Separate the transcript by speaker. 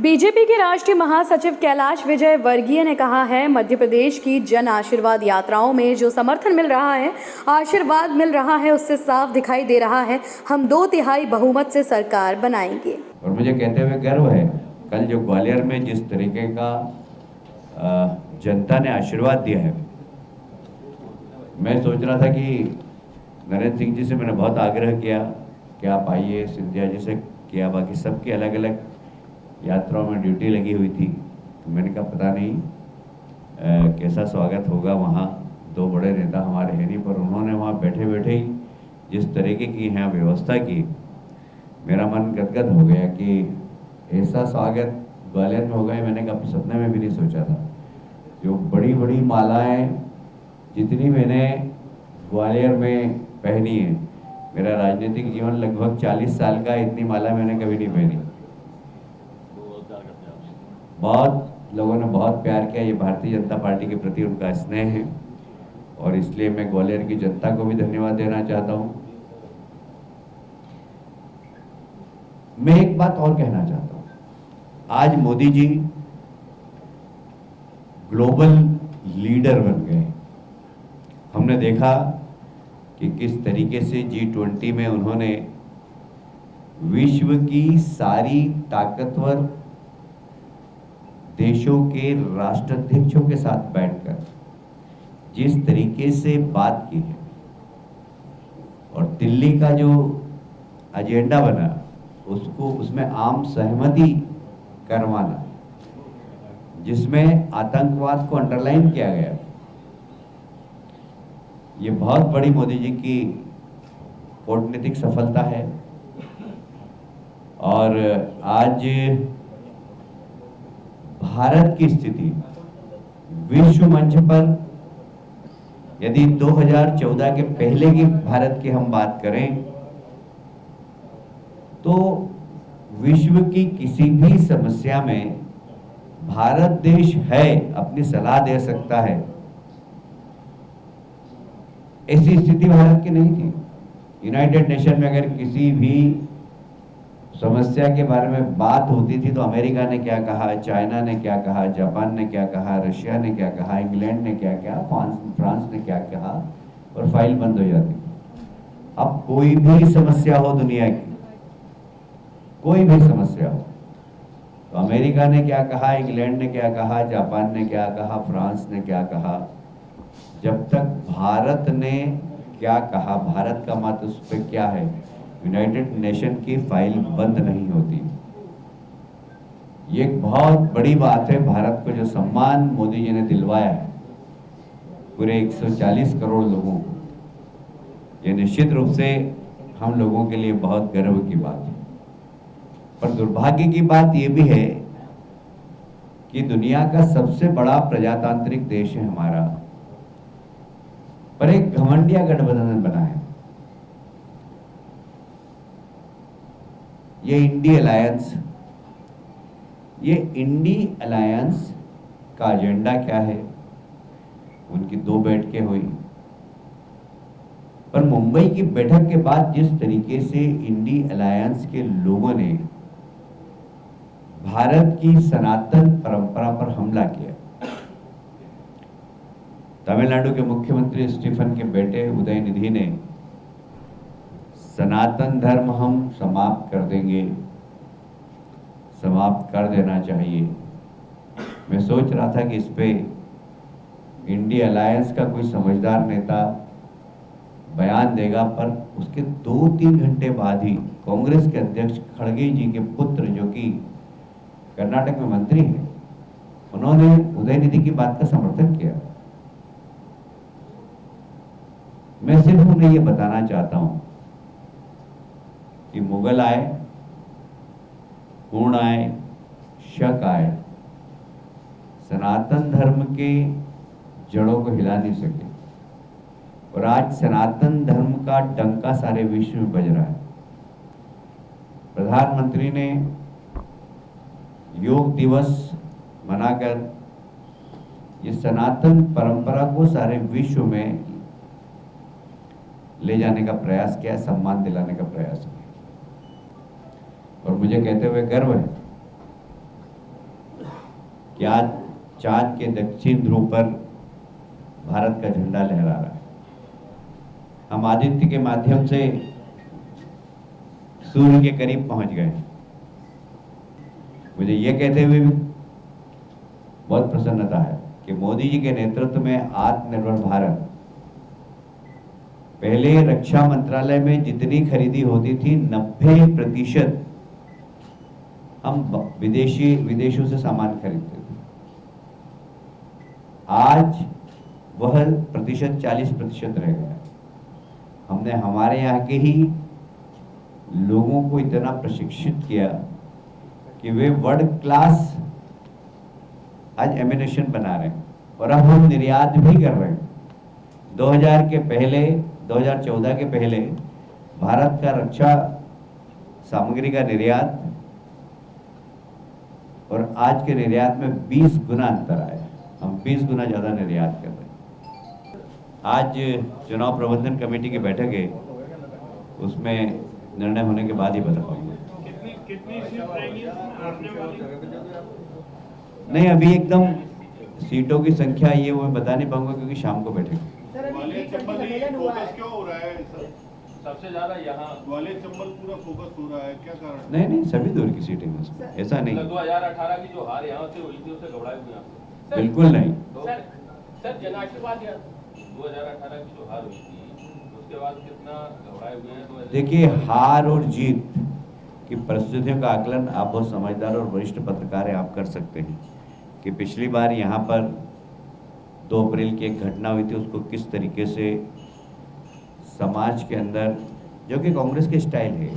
Speaker 1: BJP के राष्ट्रीय महासचिव कैलाश विजय वर्गीय ने कहा है, मध्य प्रदेश की जन आशीर्वाद यात्राओं में जो समर्थन मिल रहा है, आशीर्वाद मिल रहा है, उससे साफ दिखाई दे रहा है हम 2/3 बहुमत से सरकार बनाएंगे।
Speaker 2: और मुझे कहते हुए गर्व है, कल जो ग्वालियर में जिस तरीके का जनता ने आशीर्वाद दिया है, मैं सोच रहा था कि नरेंद्र सिंह जी से मैंने बहुत आग्रह किया कि आप आइए, सिंधिया जी से किया, बाकी सबकी अलग अलग यात्राओं में ड्यूटी लगी हुई थी। तो मैंने कहा पता नहीं कैसा स्वागत होगा वहाँ, दो बड़े नेता हमारे हैं नहीं, पर उन्होंने वहाँ बैठे बैठे ही जिस तरीके की यहाँ व्यवस्था की, मेरा मन गदगद हो गया कि ऐसा स्वागत ग्वालियर में होगा, मैंने कभी सपने में भी नहीं सोचा था। जो बड़ी बड़ी मालाएं जितनी मैंने ग्वालियर में पहनी है, मेरा राजनीतिक जीवन लगभग 40 साल का, इतनी माला मैंने कभी नहीं पहनी। बहुत लोगों ने बहुत प्यार किया, ये भारतीय जनता पार्टी के प्रति उनका स्नेह है और इसलिए मैं ग्वालियर की जनता को भी धन्यवाद देना चाहता हूँ। मैं एक बात और कहना चाहता हूँ, आज मोदी जी ग्लोबल लीडर बन गए। हमने देखा कि किस तरीके से G20 में उन्होंने विश्व की सारी ताकतवर देशों के राष्ट्राध्यक्षों के साथ बैठकर जिस तरीके से बात की है और दिल्ली का जो एजेंडा बना उसको, उसमें आम सहमति करवाना, जिसमें आतंकवाद को अंडरलाइन किया गया, ये बहुत बड़ी मोदी जी की कूटनीतिक सफलता है। और आज भारत की स्थिति विश्व मंच पर, यदि 2014 के पहले की भारत की हम बात करें तो विश्व की किसी भी समस्या में भारत देश है, अपनी सलाह दे सकता है, ऐसी स्थिति भारत की नहीं थी। यूनाइटेड नेशन में अगर किसी भी समस्या के बारे में बात होती थी तो अमेरिका ने क्या कहा, चाइना ने क्या कहा, जापान ने क्या कहा, रशिया ने क्या कहा, इंग्लैंड ने क्या कहा, फ्रांस ने क्या कहा, और फाइल बंद हो जाती थी। अब कोई भी समस्या हो दुनिया की, कोई भी समस्या हो, तो अमेरिका ने क्या कहा, इंग्लैंड ने क्या कहा, जापान ने क्या कहा, फ्रांस ने क्या कहा, जब तक भारत ने क्या कहा, भारत का मत उस पर क्या है, यूनाइटेड नेशन की फाइल बंद नहीं होती। ये एक बहुत बड़ी बात है। भारत को जो सम्मान मोदी जी ने दिलवाया है पूरे 140 करोड़ लोगों को, ये निश्चित रूप से हम लोगों के लिए बहुत गर्व की बात है। पर दुर्भाग्य की बात ये भी है कि दुनिया का सबसे बड़ा प्रजातांत्रिक देश है हमारा, पर एक घमंडिया गठबंधन बना है। ये इंडी अलायंस, ये इंडी अलायंस का एजेंडा क्या है? उनकी 2 बैठकें हुई, पर मुंबई की बैठक के बाद जिस तरीके से इंडी अलायंस के लोगों ने भारत की सनातन परंपरा पर हमला किया, तमिलनाडु के मुख्यमंत्री स्टीफन के बेटे उदयनिधि ने सनातन धर्म हम समाप्त कर देंगे, समाप्त कर देना चाहिए। मैं सोच रहा था कि इस पे इंडिया अलायंस का कोई समझदार नेता बयान देगा, पर उसके 2-3 घंटे बाद ही कांग्रेस के अध्यक्ष खड़गे जी के पुत्र, जो कि कर्नाटक में मंत्री हैं, उन्होंने उदयनिधि की बात का समर्थन किया। मैं सिर्फ उन्हें ये बताना चाहता हूं कि मुगल आए, गुण आए, शक आए, सनातन धर्म के जड़ों को हिला नहीं सके, और आज सनातन धर्म का डंका सारे विश्व में बज रहा है। प्रधानमंत्री ने योग दिवस मनाकर ये सनातन परंपरा को सारे विश्व में ले जाने का प्रयास किया, सम्मान दिलाने का प्रयास किया। और मुझे कहते हुए गर्व है कि आज चांद के दक्षिण ध्रुव पर भारत का झंडा लहरा रहा है। हम आदित्य के माध्यम से सूर्य के करीब पहुंच गए। मुझे ये कहते हुए भी बहुत प्रसन्नता है कि मोदी जी के नेतृत्व में आत्मनिर्भर भारत, पहले रक्षा मंत्रालय में जितनी खरीदी होती थी 90% हम विदेशों से सामान खरीदते थे। आज वह प्रतिशत 40% रह गया। हमने हमारे यहाँ के ही लोगों को इतना प्रशिक्षित किया कि वे वर्ल्ड क्लास आज एमिनेशन बना रहे हैं और अब हम निर्यात भी कर रहे हैं। 2014 के पहले भारत का रक्षा सामग्री का निर्यात और आज के निर्यात में 20 गुना अंतर आया। हम 20 गुना ज़्यादा निर्यात कर रहे हैं। आज चुनाव प्रबंधन कमेटी की बैठक है, उसमें निर्णय होने के बाद ही बता पाऊंगा।
Speaker 3: कितनी सीट रहेंगी आपने वाली?
Speaker 2: नहीं, अभी एकदम सीटों की संख्या ये वो मैं बता नहीं पाऊंगा क्योंकि शाम को बैठेंगे।
Speaker 3: ग्वालियर चंबल फोकस क्यों हो रहा है सर?
Speaker 4: सबसे ज्यादा यहाँ
Speaker 3: ग्वालियर चंबल पूरा फोकस हो रहा है, क्या कारण?
Speaker 2: नहीं नहीं, सभी दूर की सीटें हैं उसमें, ऐसा नहीं।
Speaker 4: 2018 की जो हार यहाँ से हुई थी उससे घबराए हुए हैं।
Speaker 2: बिल्कुल नहीं।
Speaker 4: सर जन आशीर्वाद 2018 की जो हार हुई थी उसके बाद कितना घबराए हुए हैं?
Speaker 2: देखिए, हार और जीत की परिस्थितियों का आकलन आप बहुत समझदार और वरिष्ठ पत्रकार हैं, आप कर सकते हैं कि पिछली बार यहाँ पर 2 अप्रैल की एक घटना हुई थी, उसको किस तरीके से समाज के अंदर, जो कि कांग्रेस के स्टाइल है,